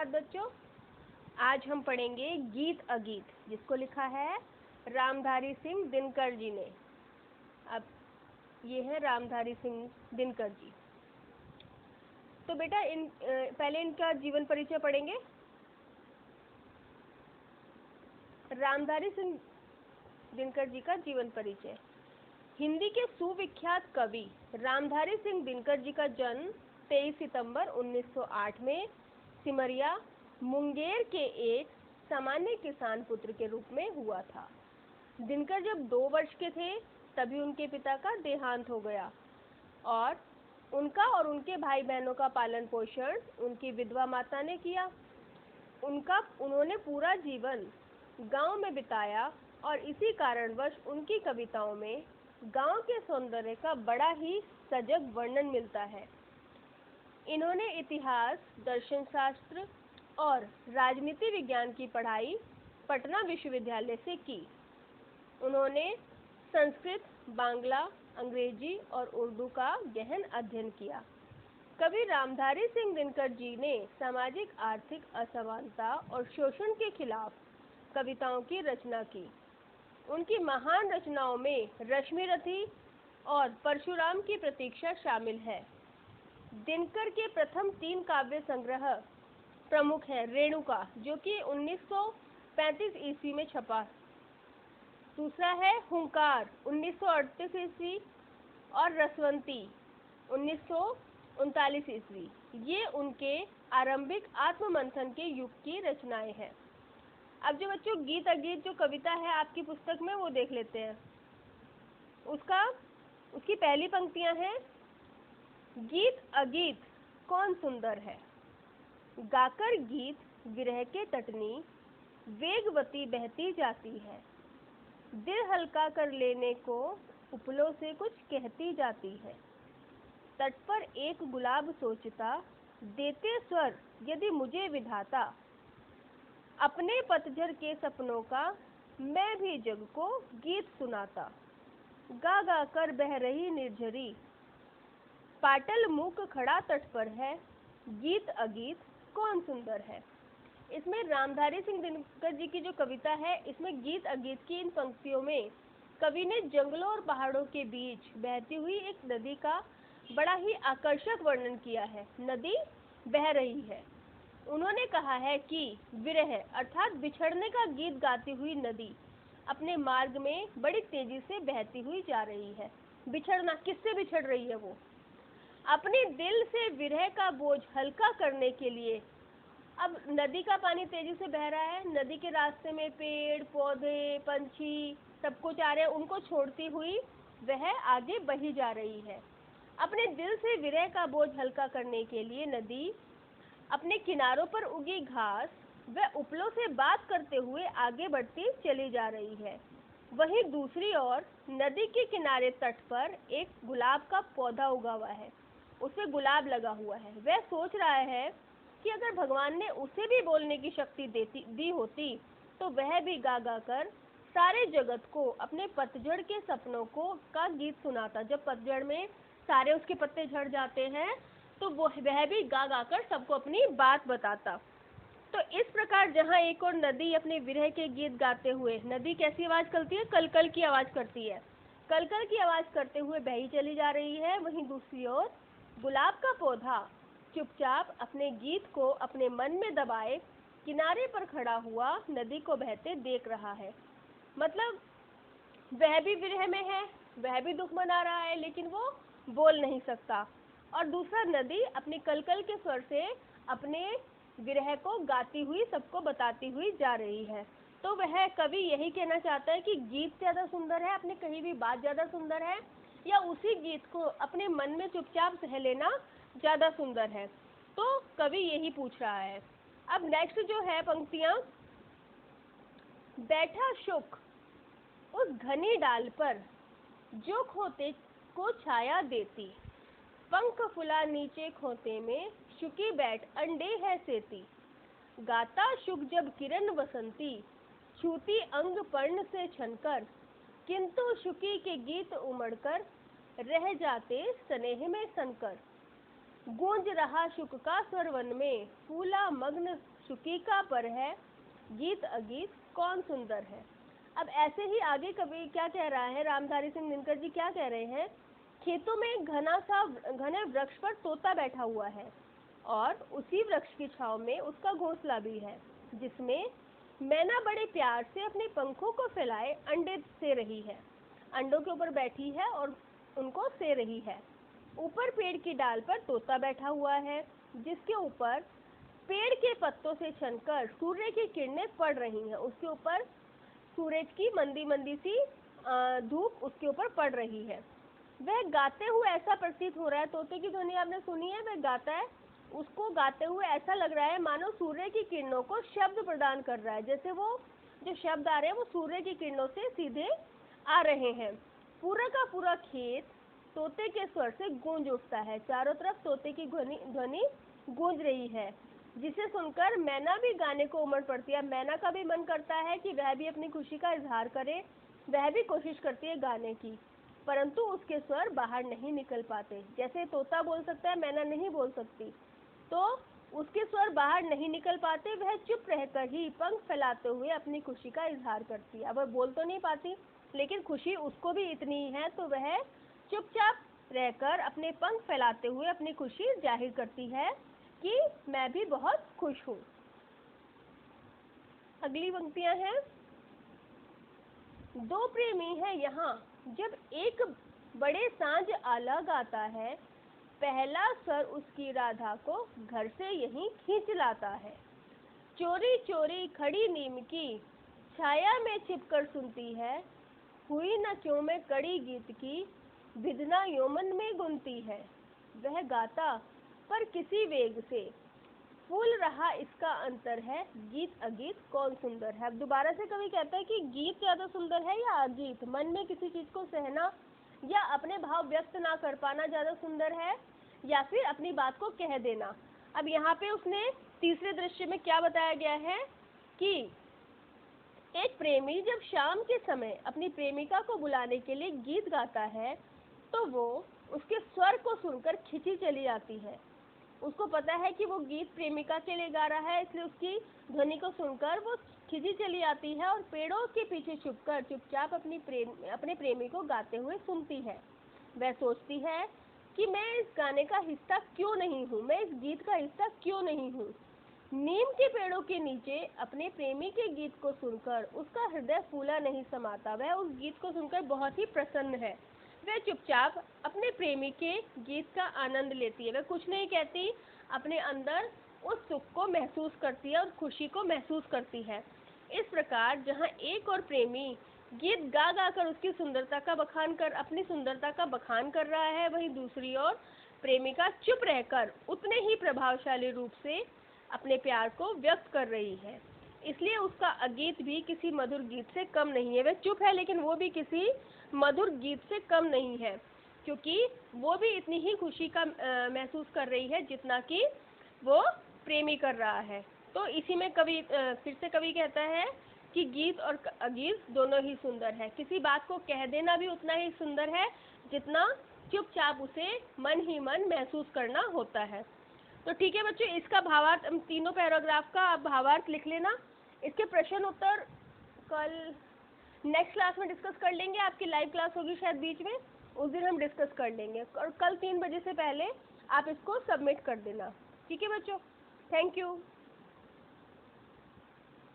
सुप्रभात बच्चों। आज हम पढ़ेंगे गीत अगीत, जिसको लिखा है रामधारी सिंह दिनकर जी ने। अब ये है रामधारी सिंह दिनकर जी। तो बेटा पहले इनका जीवन परिचय पढ़ेंगे। रामधारी सिंह दिनकर जी का जीवन परिचय। हिंदी के सुविख्यात कवि रामधारी सिंह दिनकर जी का जन्म 23 सितंबर 1908 में सिमरिया मुंगेर के एक सामान्य किसान पुत्र के रूप में हुआ था। दिनकर जब 2 वर्ष के थे तभी उनके पिता का देहांत हो गया और उनका और उनके भाई बहनों का पालन पोषण उनकी विधवा माता ने किया। उन्होंने पूरा जीवन गांव में बिताया और इसी कारणवश उनकी कविताओं में गांव के सौंदर्य का बड़ा ही सजग वर्णन मिलता है। इन्होंने इतिहास, दर्शन शास्त्र और राजनीति विज्ञान की पढ़ाई पटना विश्वविद्यालय से की। उन्होंने संस्कृत, बांग्ला, अंग्रेजी और उर्दू का गहन अध्ययन किया। कवि रामधारी सिंह दिनकर जी ने सामाजिक आर्थिक असमानता और शोषण के खिलाफ कविताओं की रचना की। उनकी महान रचनाओं में रश्मिरथी और परशुराम की प्रतीक्षा शामिल है। दिनकर के प्रथम 3 काव्य संग्रह प्रमुख है। रेणुका, जो कि 1935 ईस्वी में छपा। दूसरा है हुंकार 1938 ईस्वी और रसवंती 1939 ईस्वी। ये उनके आरंभिक आत्ममंथन के युग की रचनाएं हैं। अब जो बच्चों गीत अगीत जो कविता है आपकी पुस्तक में, वो देख लेते हैं। उसकी पहली पंक्तियां हैं, गीत अगीत कौन सुंदर है, गाकर गीत विरह के तटनी वेगवती बहती जाती है, दिल हल्का कर लेने को उपलों से कुछ कहती जाती है, तट पर एक गुलाब सोचता देते स्वर यदि मुझे विधाता, अपने पतझर के सपनों का मैं भी जग को गीत सुनाता, गा गा कर बह रही निर्झरी पाटल मूक खड़ा तट पर है, गीत अगीत कौन सुंदर है। इसमें रामधारी सिंह दिनकर जी की जो कविता है, इसमें गीत अगीत की इन पंक्तियों में कवि ने जंगलों और पहाड़ों के बीच बहती हुई एक नदी का बड़ा ही आकर्षक वर्णन किया है। नदी बह रही है। उन्होंने कहा है कि विरह अर्थात बिछड़ने का गीत गाती हुई नदी अपने मार्ग में बड़ी तेजी से बहती हुई जा रही है। बिछड़ना, किससे बिछड़ रही है वो? अपने दिल से विरह का बोझ हल्का करने के लिए। अब नदी का पानी तेजी से बह रहा है, नदी के रास्ते में पेड़ पौधे पंछी सब कुछ आ रहे हैं, उनको छोड़ती हुई वह आगे बही जा रही है। अपने दिल से विरह का बोझ हल्का करने के लिए नदी अपने किनारों पर उगी घास व उपलों से बात करते हुए आगे बढ़ती चली जा रही है। वहीं दूसरी ओर नदी के किनारे तट पर एक गुलाब का पौधा उगा हुआ है, उसमें गुलाब लगा हुआ है। वह सोच रहा है कि अगर भगवान ने उसे भी बोलने की शक्ति दी होती तो वह भी गा गा कर सारे जगत को अपने पतझड़ के सपनों का गीत सुनाता। जब पतझड़ में सारे उसके पत्ते झड़ जाते हैं तो वह भी गा गा कर सबको अपनी बात बताता। तो इस प्रकार जहाँ एक और नदी अपने विरह के गीत गाते हुए, नदी कैसी आवाज करती है? कलकल की आवाज करती है। कलकल की आवाज करते हुए बही चली जा रही है। वहीं दूसरी ओर गुलाब का पौधा चुपचाप अपने गीत को अपने मन में दबाए किनारे पर खड़ा हुआ नदी को बहते देख रहा है। मतलब वह भी विरह में है, वह भी दुख मना रहा है, लेकिन वो बोल नहीं सकता। और दूसरा नदी अपने कलकल के स्वर से अपने विरह को गाती हुई सबको बताती हुई जा रही है। तो वह कवि यही कहना चाहता है कि गीत ज़्यादा सुंदर है, अपने कही भी बात ज़्यादा सुंदर है, या उसी गीत को अपने मन में चुपचाप सह लेना ज़्यादा सुंदर है। तो कवि यही पूछ रहा है। अब नेक्स्ट जो है पंक्तियाँ, बैठा शुक उस घनी डाल पर जो खोते को छाया देती, पंख फुला नीचे खोते में शुकी बैठ अंडे है सेती, गाता शुक जब किरण वसंती छूती अंग पर्ण से छनकर, किंतु शुकी के गीत उमड़कर रह जाते स्नेह में सनकर। गूंज रहा शुक का स्वर वन में, फूला मग्न शुकी का पर है, गीत अगीत कौन सुंदर है। अब ऐसे ही आगे कवि क्या कह रहा है, रामधारी सिंह दिनकर जी क्या कह रहे हैं, खेतों में घने वृक्ष पर तोता बैठा हुआ है और उसी वृक्ष की छांव में उसका घोंसला भी है, जिसमें मैना बड़े प्यार से अपने पंखों को फैलाए अंडे से रही है। अंडों के ऊपर बैठी है और उनको से रही है। ऊपर पेड़ की डाल पर तोता बैठा हुआ है, जिसके ऊपर पेड़ के पत्तों से छनकर सूर्य की किरणें पड़ रही हैं। उसके ऊपर सूरज की मंदी मंदी सी धूप उसके ऊपर पड़ रही है। वह गाते हुए ऐसा प्रतीत हो रहा है, तोते की ध्वनि आपने सुनी है, वह गाता है, उसको गाते हुए ऐसा लग रहा है मानो सूर्य की किरणों को शब्द प्रदान कर रहा है, जैसे वो जो शब्द आ रहे हैं वो सूर्य की किरणों से सीधे आ रहे हैं। पूरा का पूरा खेत तोते के स्वर से गूंज उठता है, चारों तरफ तोते की ध्वनि गूंज रही है, जिसे सुनकर मैना भी गाने को उमड़ पड़ती है। मैना का भी मन करता है कि वह भी अपनी खुशी का इजहार करे, वह भी कोशिश करती है गाने की, परंतु उसके स्वर बाहर नहीं निकल पाते। जैसे तोता बोल सकता है, मैना नहीं बोल सकती, तो उसके स्वर बाहर नहीं निकल पाते। वह चुप रहकर ही पंख फैलाते हुए अपनी खुशी का इजहार करती है। अब वह बोल तो नहीं पाती, लेकिन खुशी उसको भी इतनी ही है, तो वह चुपचाप रहकर अपने पंख फैलाते हुए अपनी खुशी जाहिर करती है कि मैं भी बहुत खुश हूँ। अगली पंक्तियां हैं, दो प्रेमी है यहाँ, जब एक बड़े सांझ आला गाता है, पहला स्वर उसकी राधा को घर से यहीं खींच लाता है। चोरी चोरी खड़ी नीम की छाया में छिपकर सुनती है, हुई न क्यों मैं कड़ी गीत की विधना यौमन में गुनती है। वह गाता पर किसी वेग से, फूल रहा इसका अंतर है, गीत अगीत कौन सुंदर है। अब दोबारा से कवि कहता है कि गीत ज्यादा सुंदर है या अगीत, मन में किसी चीज को सहना या अपने भाव व्यक्त ना कर पाना ज्यादा सुंदर है, या फिर अपनी बात को कह देना। अब यहाँ पे उसने तीसरे दृश्य में क्या बताया गया है कि एक प्रेमी जब शाम के समय अपनी प्रेमिका को बुलाने के लिए गीत गाता है, तो वो उसके स्वर को सुनकर खिंची चली आती है। उसको पता है कि वो गीत प्रेमिका के लिए गा रहा है, इसलिए उसकी ध्वनि को सुनकर वो खिंची चली आती है और पेड़ों के पीछे छुपकर चुपचाप अपने प्रेमी को गाते हुए सुनती है। वह सोचती है कि मैं इस गाने का हिस्सा क्यों नहीं हूँ, मैं इस गीत का हिस्सा क्यों नहीं हूँ। नीम के पेड़ों के नीचे अपने प्रेमी के गीत को सुनकर उसका हृदय फूला नहीं समाता। वह उस गीत को सुनकर बहुत ही प्रसन्न है। वह चुपचाप अपने प्रेमी के गीत का आनंद लेती है, वह कुछ नहीं कहती, अपने अंदर उस सुख को महसूस करती है और खुशी को महसूस करती है। इस प्रकार जहाँ एक और प्रेमी गीत गा गा कर उसकी सुंदरता का बखान कर अपनी सुंदरता का बखान कर रहा है, वहीं दूसरी ओर प्रेमिका चुप रहकर उतने ही प्रभावशाली रूप से अपने प्यार को व्यक्त कर रही है। इसलिए उसका अगीत भी किसी मधुर गीत से कम नहीं है। वह चुप है, लेकिन वो भी किसी मधुर गीत से कम नहीं है, क्योंकि वो भी इतनी ही खुशी का महसूस कर रही है जितना कि वो प्रेमी कर रहा है। तो इसी में कवि फिर से कवि कहता है कि गीत और अगीत दोनों ही सुंदर है। किसी बात को कह देना भी उतना ही सुंदर है जितना चुपचाप उसे मन ही मन महसूस करना होता है। तो ठीक है बच्चों, इसका भावार्थ, तीनों पैराग्राफ का आप भावार्थ लिख लेना। इसके प्रश्न उत्तर कल नेक्स्ट क्लास में डिस्कस कर लेंगे। आपकी लाइव क्लास होगी शायद बीच में, उस दिन हम डिस्कस कर लेंगे, और कल 3 बजे से पहले आप इसको सबमिट कर देना। ठीक है बच्चों, थैंक यू।